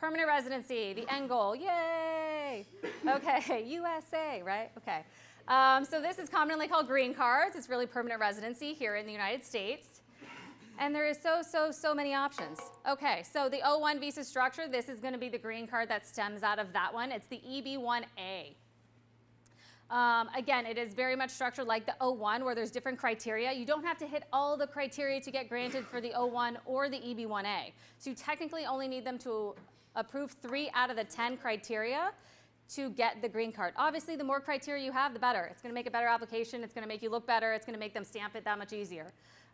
Permanent residency, the end goal, yay! Okay, USA, right? Okay. So this is commonly called green cards. It's really permanent residency here in the United States. And there is so many options. Okay, so the O1 visa structure, this is going to be the green card that stems out of that one. It's the EB1A. Again, it is very much structured like the O1 where there's different criteria. You don't have to hit all the criteria to get granted for the O1 or the EB1A. So you technically only need them to approve 3 out of the 10 criteria to get the green card. Obviously, the more criteria you have, the better. It's going to make a better application. It's going to make you look better. It's going to make them stamp it that much easier.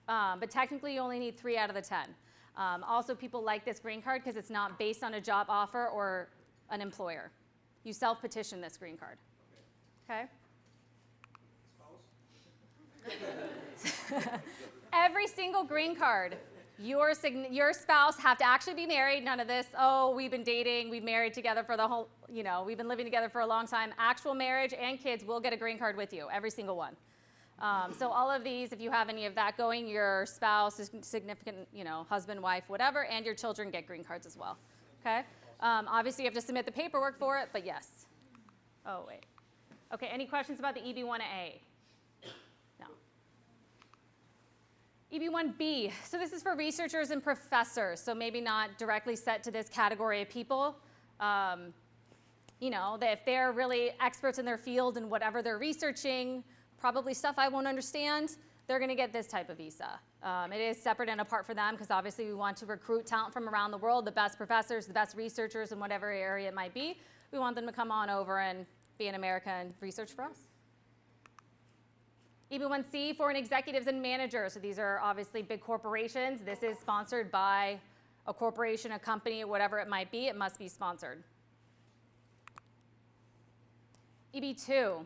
But technically, you only need 3 out of the 10. Also, people like this green card because it's not based on a job offer or an employer. You self-petition this green card. Okay? Every single green card, your spouse have to actually be married. None of this, oh, we've been dating, we've married together for the whole, we've been living together for a long time. Actual marriage and kids will get a green card with you, every single one. So all of these, if you have any of that going, your spouse, significant, husband, wife, whatever, and your children get green cards as well. Okay? Obviously, you have to submit the paperwork for it, but yes. Oh, wait. Okay, any questions about the EB1A? No. EB1B, so this is for researchers and professors, so maybe not directly set to this category of people. If they're really experts in their field and whatever they're researching, probably stuff I won't understand, they're going to get this type of visa. It is separate and apart for them because obviously we want to recruit talent from around the world, the best professors, the best researchers in whatever area it might be. We want them to come on over and be in America and research for us. EB1C, foreign executives and managers. So these are obviously big corporations. This is sponsored by a corporation, a company, whatever it might be. It must be sponsored. EB2.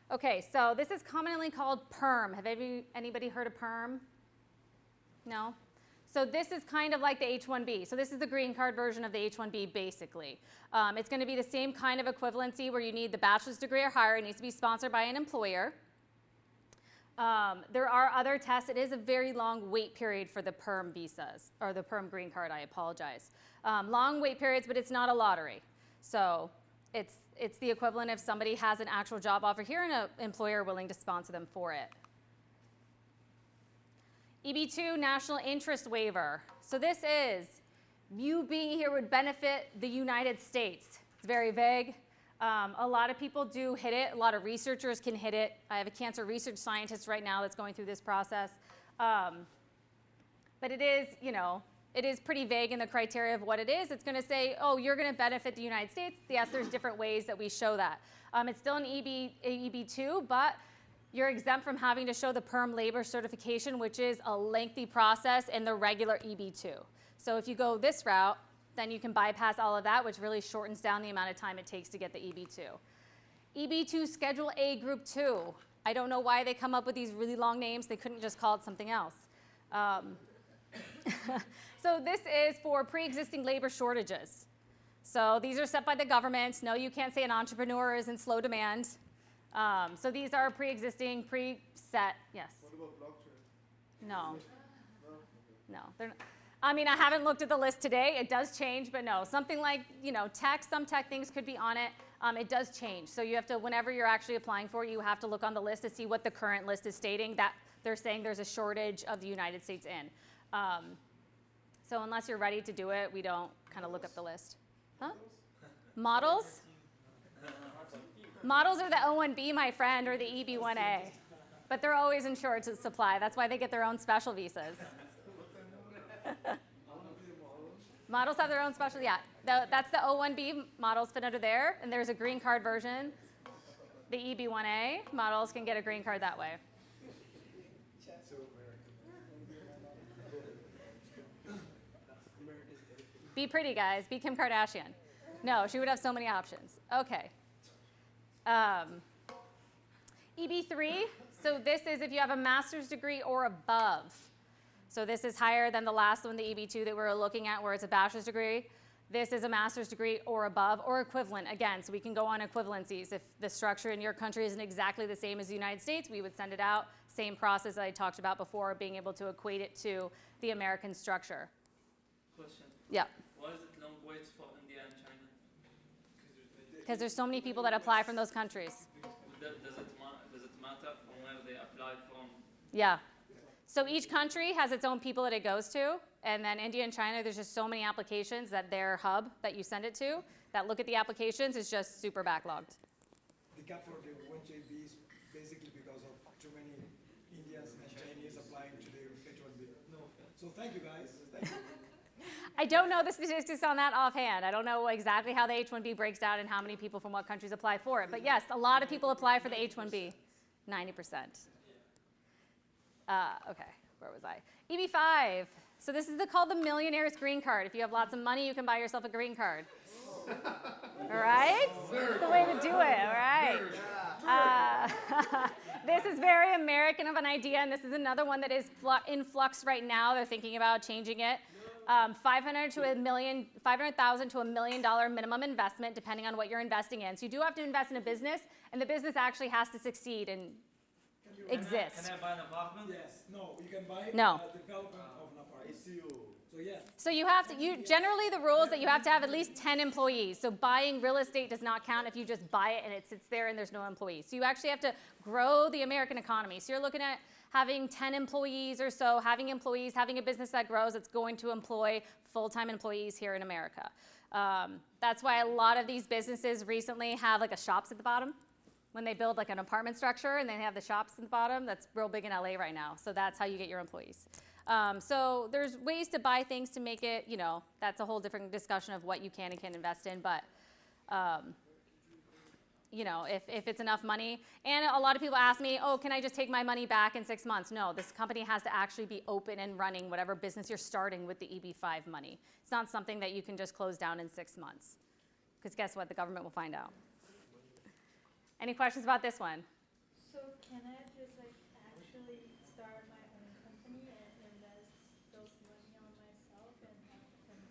Okay, so this is commonly called PERM. Have anybody heard of PERM? No? So this is kind of like the H-1B. So this is the green card version of the H-1B, basically. It's going to be the same kind of equivalency where you need the bachelor's degree or higher. It needs to be sponsored by an employer. There are other tests. It is a very long wait period for the PERM visas, or the PERM green card, I apologize. Long wait periods, but it's not a lottery. So it's the equivalent if somebody has an actual job offer here and an employer willing to sponsor them for it. EB2, national interest waiver. So this is, you being here would benefit the United States. It's very vague. A lot of people do hit it. A lot of researchers can hit it. I have a cancer research scientist right now that's going through this process. But it is, it is pretty vague in the criteria of what it is. It's going to say, oh, you're going to benefit the United States. Yes, there's different ways that we show that. It's still an EB2, but you're exempt from having to show the PERM labor certification, which is a lengthy process in the regular EB2. So if you go this route, then you can bypass all of that, which really shortens down the amount of time it takes to get the EB2. EB2 Schedule A Group 2. I don't know why they come up with these really long names. They couldn't just call it something else. So this is for pre-existing labor shortages. So these are set by the government. No, you can't say an entrepreneur is in slow demand. So these are pre-existing, pre-set, yes. What about blockchain? No. No, they're not. I mean, I haven't looked at the list today. It does change, but no. Something like, tech, some tech things could be on it. It does change. So you have to, whenever you're actually applying for it, you have to look on the list to see what the current list is stating, that they're saying there's a shortage of the United States in. So unless you're ready to do it, we don't kind of look up the list. Huh? Models? Models are the O1B, my friend, or the EB1A. But they're always in short supply. That's why they get their own special visas. Models have their own special, yeah. That's the O1B, models fit under there, and there's a green card version. The EB1A, models can get a green card that way. Be pretty, guys. Be Kim Kardashian. No, she would have so many options. Okay. EB3, so this is if you have a master's degree or above. So this is higher than the last one, the EB2 that we were looking at, where it's a bachelor's degree. This is a master's degree or above, or equivalent. Again, so we can go on equivalencies. If the structure in your country isn't exactly the same as the United States, we would send it out. Same process that I talked about before, being able to equate it to the American structure. Question. Yeah. Why is it long rates for India and China? Because there's so many people that apply from those countries. Does it matter from where they applied from? Yeah. So each country has its own people that it goes to, and then India and China, there's just so many applications that their hub that you send it to, that look at the applications, is just super backlogged. The cap for the 1JB is basically because of too many Indians and Chinese applying to the H1B. No. So thank you guys. Thank you. I don't know the statistics on that offhand. I don't know exactly how the H-1B breaks down and how many people from what countries apply for it. But yes, a lot of people apply for the H-1B, 90%. Okay, where was I? EB5. So this is called the Millionaire's Green Card. If you have lots of money, you can buy yourself a green card. All right? That's the way to do it, all right? This is very American of an idea, and this is another one that is in flux right now. They're thinking about changing it. $500,000 to $1 million minimum investment, depending on what you're investing in. So you do have to invest in a business, and the business actually has to succeed and exist. Can I buy an apartment? Yes. No, you can buy No. development of an apartment. So yeah. So you have to, generally the rule is that you have to have at least 10 employees. So buying real estate does not count if you just buy it and it sits there and there's no employees. So you actually have to grow the American economy. So you're looking at having 10 employees or so, having employees, having a business that grows that's going to employ full-time employees here in America. That's why a lot of these businesses recently have like a shops at the bottom. When they build like an apartment structure and they have the shops at the bottom, that's real big in LA right now. So that's how you get your employees. So there's ways to buy things to make it, that's a whole different discussion of what you can and can't invest in. But, if it's enough money. And a lot of people ask me, oh, can I just take my money back in 6 months? No, this company has to actually be open and running whatever business you're starting with the EB5 money. It's not something that you can just close down in 6 months. Because guess what? The government will find out. Any questions about this one? So can I just actually start my own company and invest those money on myself and have 10+?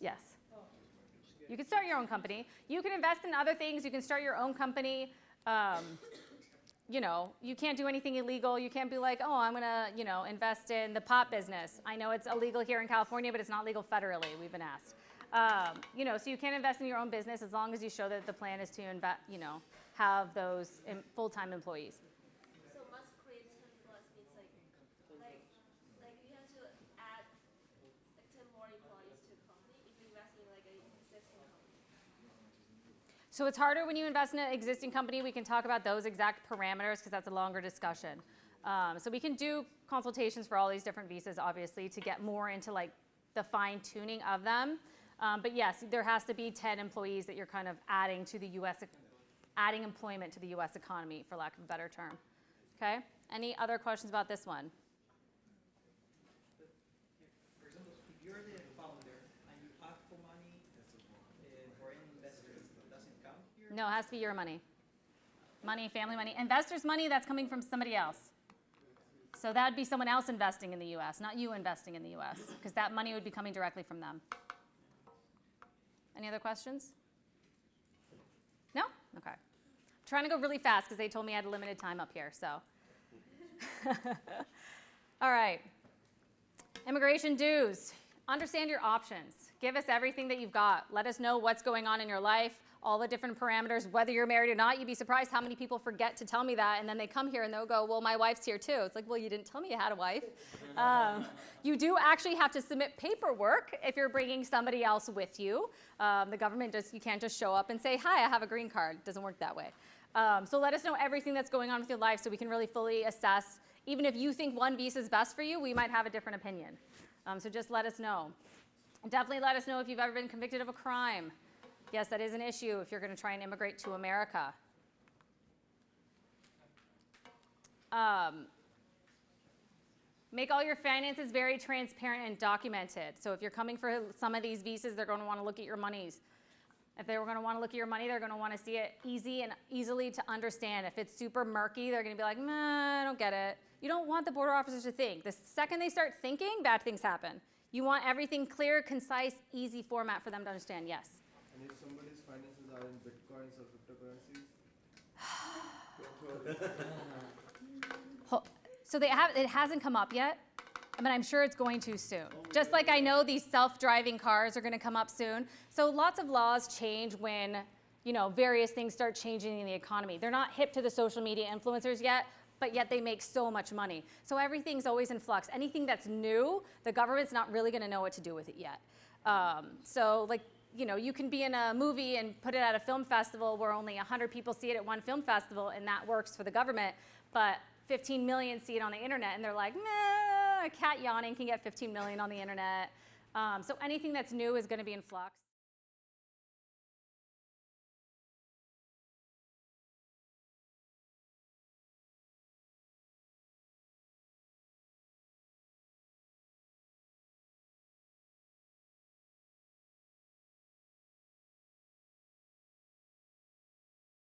Yes. Oh. You can start your own company. You can invest in other things. You can start your own company. You can't do anything illegal. You can't be like, oh, I'm going to, invest in the pot business. I know it's illegal here in California, but it's not legal federally, we've been asked. So you can invest in your own business as long as you show that the plan is to have those full-time employees. So must create 10+ means like you have to add 10 more employees to a company if you invest in like an existing company. So it's harder when you invest in an existing company. We can talk about those exact parameters because that's a longer discussion. So we can do consultations for all these different visas, obviously, to get more into like the fine-tuning of them. But yes, there has to be 10 employees that you're kind of adding to the adding employment to the U.S. economy, for lack of a better term. Okay? Any other questions about this one? For example, if you're the founder and you ask for money for any investors, does it count here? No, it has to be your money. Money, family money. Investors' money, that's coming from somebody else. So that would be someone else investing in the U.S., not you investing in the U.S., because that money would be coming directly from them. Any other questions? No? Okay. I'm trying to go really fast because they told me I had a limited time up here, so. All right. Immigration dues. Understand your options. Give us everything that you've got. Let us know what's going on in your life, all the different parameters, whether you're married or not. You'd be surprised how many people forget to tell me that, and then they come here and they'll go, well, my wife's here too. It's like, well, you didn't tell me you had a wife. You do actually have to submit paperwork if you're bringing somebody else with you. The government you can't just show up and say, hi, I have a green card. It doesn't work that way. So let us know everything that's going on with your life so we can really fully assess. Even if you think one visa is best for you, we might have a different opinion. So just let us know. Definitely let us know if you've ever been convicted of a crime. Yes, that is an issue if you're going to try and immigrate to America. Make all your finances very transparent and documented. So if you're coming for some of these visas, they're going to want to look at your monies. If they're going to want to look at your money, they're going to want to see it easily to understand. If it's super murky, they're going to be like, I don't get it. You don't want the border officers to think. The second they start thinking, bad things happen. You want everything clear, concise, easy format for them to understand. Yes? And if somebody's finances are in bitcoins or cryptocurrencies? So it hasn't come up yet. but I'm sure it's going to soon. Just like I know these self-driving cars are going to come up soon. So lots of laws change when, you know, various things start changing in the economy. They're not hip to the social media influencers yet, but yet they make so much money. So everything's always in flux. Anything that's new, the government's not really going to know what to do with it yet. So like, you know, you can be in a movie and put it at a film festival where only 100 people see it at one film festival, and that works for the government, but 15 million see it on the internet, and they're like, nah, a cat yawning can get 15 million on the internet. So anything that's new is going to be in flux.